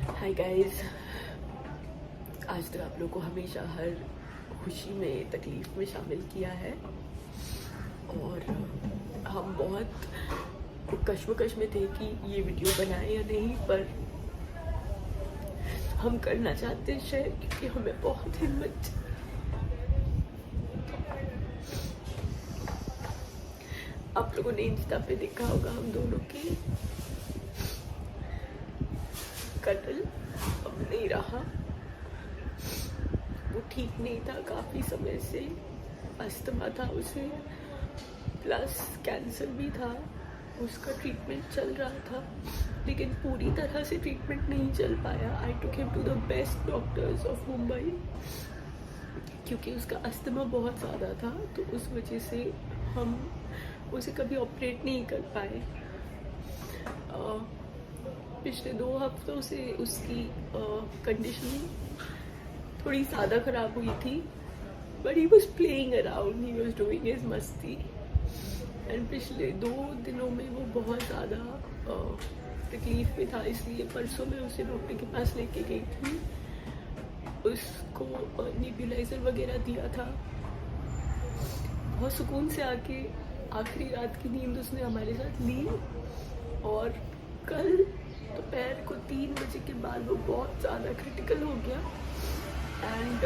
Hi guys. आज तक आप लोगों को हमेशा हर खुशी में तकलीफ़ में शामिल किया है और हम बहुत कश्मकश में थे कि ये वीडियो बनाएं या नहीं, पर हम करना चाहते हैं शेयर क्योंकि हमें बहुत हिम्मत। आप लोगों ने इंस्टा पे देखा होगा हम दोनों की कत्ल अब नहीं रहा। वो ठीक नहीं था काफ़ी समय से, अस्थमा था उसे, प्लस कैंसर भी था। उसका ट्रीटमेंट चल रहा था लेकिन पूरी तरह से ट्रीटमेंट नहीं चल पाया। I took him to the best doctors of Mumbai क्योंकि उसका अस्थमा बहुत ज़्यादा था, तो उस वजह से हम उसे कभी ऑपरेट नहीं कर पाए। पिछले 2 हफ्तों से उसकी कंडीशन थोड़ी ज़्यादा ख़राब हुई थी, but he was playing around, he was doing his मस्ती। एंड पिछले 2 दिनों में वो बहुत ज़्यादा तकलीफ़ में था, इसलिए परसों मैं उसे डॉक्टर के पास लेके गई थी। उसको नेब्यूलाइज़र वगैरह दिया था। बहुत सुकून से आके आखिरी रात की नींद उसने हमारे साथ ली और कल दोपहर को 3 बजे के बाद वो बहुत ज़्यादा क्रिटिकल हो गया। एंड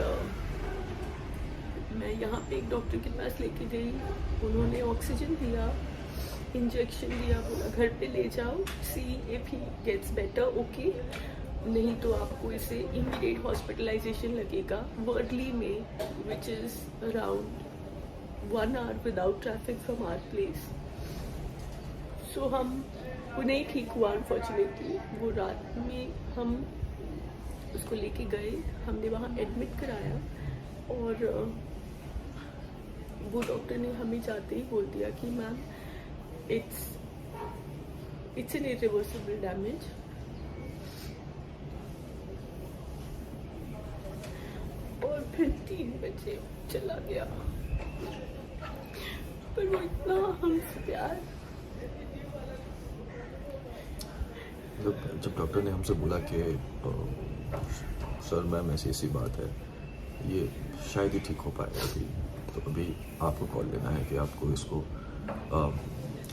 मैं यहाँ पे एक डॉक्टर के पास लेके गई, उन्होंने ऑक्सीजन दिया, इंजेक्शन दिया, बोला घर पे ले जाओ, see if he gets better, okay, नहीं तो आपको इसे इमीडिएट हॉस्पिटलाइजेशन लगेगा वर्डली में, which is around 1 hour without traffic from our place. So हम वो नहीं ठीक हुआ अनफॉर्चुनेटली। वो रात में हम उसको लेके गए, हमने वहाँ एडमिट कराया और वो डॉक्टर ने हमें जाते ही बोल दिया कि ma'am it's an irreversible damage. और फिर 3 बजे चला गया। पर वो इतना हमसे प्यार। जब डॉक्टर ने हमसे बोला कि सर मैम ऐसी बात है, ये शायद ही ठीक हो पाएगा अभी, तो अभी आपको कॉल लेना है कि आपको इसको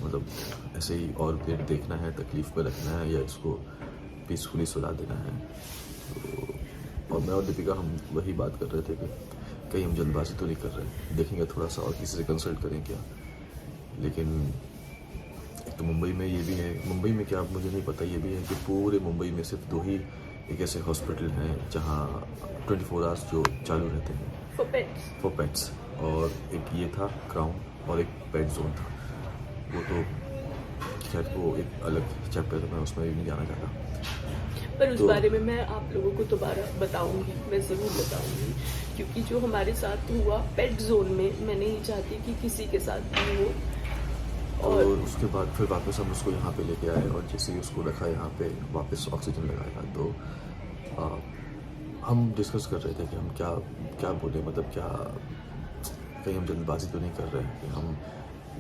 मतलब ऐसे ही और देर देखना है, तकलीफ़ पर रखना है या इसको पीसफुली सुला देना है। तो और मैं और दीपिका हम वही बात कर रहे थे कि कहीं हम जल्दबाजी तो नहीं कर रहे, देखेंगे थोड़ा सा और किसी से कंसल्ट करें क्या। लेकिन तो मुंबई में ये भी है, मुंबई में क्या मुझे नहीं पता, ये भी है कि पूरे मुंबई में सिर्फ 2 ही एक ऐसे हॉस्पिटल हैं जहाँ 24 आवर्स जो चालू रहते हैं फॉर पेट्स। और एक ये था क्राउन और एक पेट जोन था। वो तो खैर वो एक अलग चैप्टर है, मैं उसमें भी नहीं जाना चाहता। पर उस बारे में मैं आप लोगों को दोबारा बताऊंगी, मैं ज़रूर बताऊंगी, क्योंकि जो हमारे साथ हुआ पेट जोन में, मैं नहीं चाहती कि किसी के साथ भी हो। और उसके बाद फिर वापस हम उसको यहाँ पे लेके आए और जैसे ही उसको रखा यहाँ पे वापस ऑक्सीजन लगाया, तो हम डिस्कस कर रहे थे कि हम क्या बोले, मतलब क्या कहीं हम जल्दबाजी तो नहीं कर रहे हैं कि हम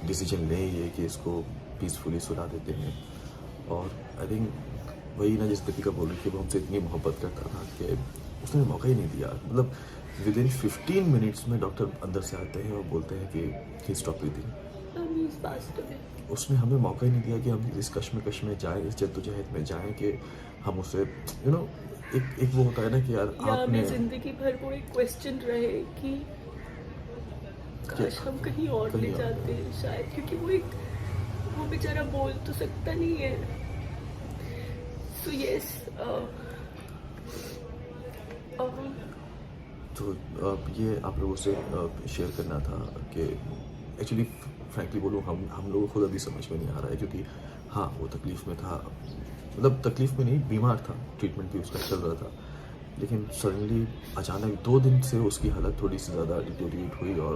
डिसीजन लें ये कि इसको पीसफुली सुला देते हैं। और आई थिंक वही ना, जिस दीपिका बोल रही थी, वो हमसे इतनी मोहब्बत करता था कि उसने मौका ही नहीं दिया। मतलब विद इन 15 मिनट्स में डॉक्टर अंदर से आते हैं और बोलते हैं कि ही स्टॉप ब्रीथिंग। उसने हमें मौका ही नहीं दिया कि हम इस कश्मकश में जाएं, इस जद्दोजहद में जाएं कि हम उसे एक वो होता है ना कि यार आपने जिंदगी भर वो एक क्वेश्चन रहे कि काश हम कहीं और ले जाते हैं शायद, क्योंकि वो बेचारा बोल तो सकता नहीं है। सो यस, तो ये आप लोगों से शेयर करना था कि एक्चुअली फ्रैंकली बोलूँ हम लोगों को खुद अभी समझ में नहीं आ रहा है, क्योंकि हाँ वो तकलीफ़ में था, मतलब तकलीफ़ में नहीं, बीमार था, ट्रीटमेंट भी उसका चल रहा था, लेकिन सडनली अचानक 2 दिन से उसकी हालत थोड़ी सी ज़्यादा डिटोरिएट हुई। और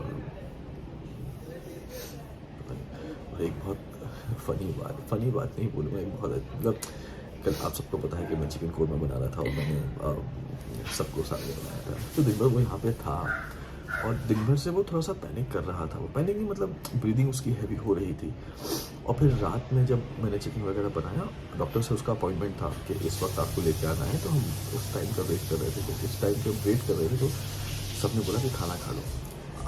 एक बहुत फ़नी बात नहीं बोलूँगा, एक बहुत मतलब कल आप सबको पता है कि मैं चिकन कोरमा बना रहा था और मैंने सबको साथ में बनाया था, तो दिन भर वो यहाँ पे था और दिन भर से वो थोड़ा सा पैनिक कर रहा था। वो पैनिक नहीं, मतलब ब्रीदिंग उसकी हैवी हो रही थी और फिर रात में जब मैंने चिकन वगैरह बनाया, डॉक्टर से उसका अपॉइंटमेंट था कि इस वक्त आपको लेके आना है, तो हम उस टाइम का वेट कर रहे थे। तो इस टाइम पे वेट कर रहे थे तो सबने बोला कि खाना खा लो।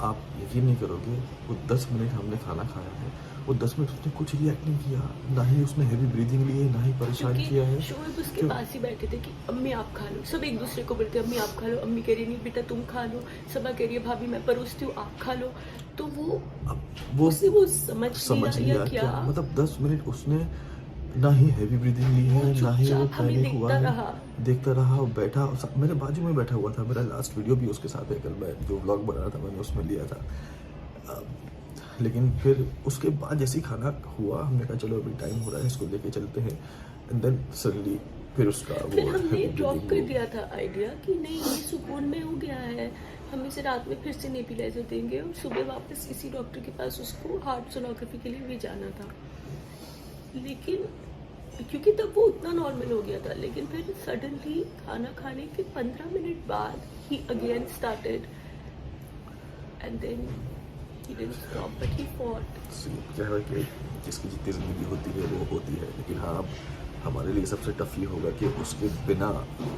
आप यकीन नहीं करोगे, वो 10 मिनट हमने खाना खाया है, वो 10 मिनट उसने कुछ रिएक्ट नहीं किया, ना ही उसने हैवी ब्रीदिंग ली है, ना ही परेशान किया है। शोएब उसके पास ही बैठे थे कि अम्मी आप खा लो, सब एक दूसरे को बोलते अम्मी आप खा लो, अम्मी कह रही नहीं बेटा तुम खा लो, सबा कह रही है भाभी मैं परोसती हूँ आप खा लो। तो वो समझ लिया क्या, मतलब 10 मिनट उसने ना ही हैवी ब्रीदिंग ली है, ना ही वो पैनिक हुआ है, देखता रहा और बैठा। मेरे बाजू में बैठा हुआ था। मेरा लास्ट वीडियो भी उसके साथ है, कल मैं जो व्लॉग बना रहा था मैंने उसमें लिया था। लेकिन फिर उसके बाद जैसे ही खाना हुआ, हमने कहा चलो अभी टाइम हो रहा है, इसको लेके चलते हैं। एंड देन सडनली फिर उसका फिर हमने ड्रॉप कर दिया था आइडिया कि नहीं ये सुकून में हो गया है, हम इसे रात में फिर से नेबुलाइजर देंगे और सुबह वापस इसी डॉक्टर के पास उसको हार्ट सोनोग्राफी के लिए भी जाना था। लेकिन क्योंकि तब वो उतना नॉर्मल हो गया था, लेकिन फिर सडनली खाना खाने के 15 मिनट बाद he again started and then he didn't stop but he fought. क्या है कि जिसकी जितनी ज़िंदगी होती है वो होती है, लेकिन हाँ अब हमारे लिए सबसे टफ ये होगा कि उसके बिना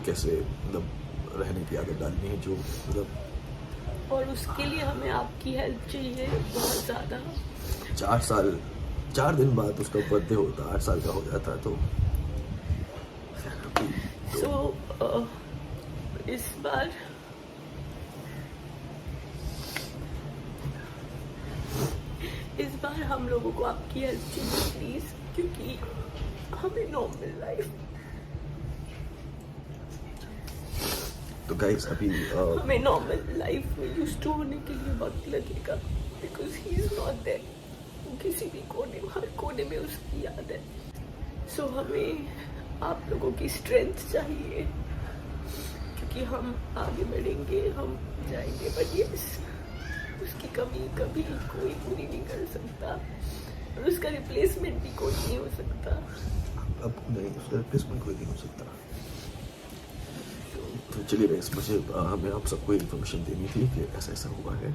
कैसे मतलब रहने की आदत डालनी है, जो मतलब और उसके लिए हमें आपकी हेल्प चाहिए बहुत ज़्यादा। 4 दिन बाद उसका बर्थडे होता, 8 साल का हो जाता तो इस बार हम लोगों को आपकी हेल्प चाहिए प्लीज, क्योंकि हमें नॉर्मल लाइफ, तो गाइस अभी हमें नॉर्मल लाइफ में यूज्ड टू होने के लिए वक्त लगेगा, because he is not there. किसी भी कोने, हर कोने में उसकी याद है। सो हमें आप लोगों की स्ट्रेंथ चाहिए, क्योंकि हम आगे बढ़ेंगे, हम जाएंगे, बट यस उसकी कमी कभी कोई पूरी नहीं कर सकता और उसका रिप्लेसमेंट भी कोई नहीं हो सकता। अब नहीं, उसका रिप्लेसमेंट कोई नहीं हो सकता। तो चलिए गाइस, मुझे हमें आप सबको इन्फॉर्मेशन देनी थी कि ऐसा ऐसा हुआ है।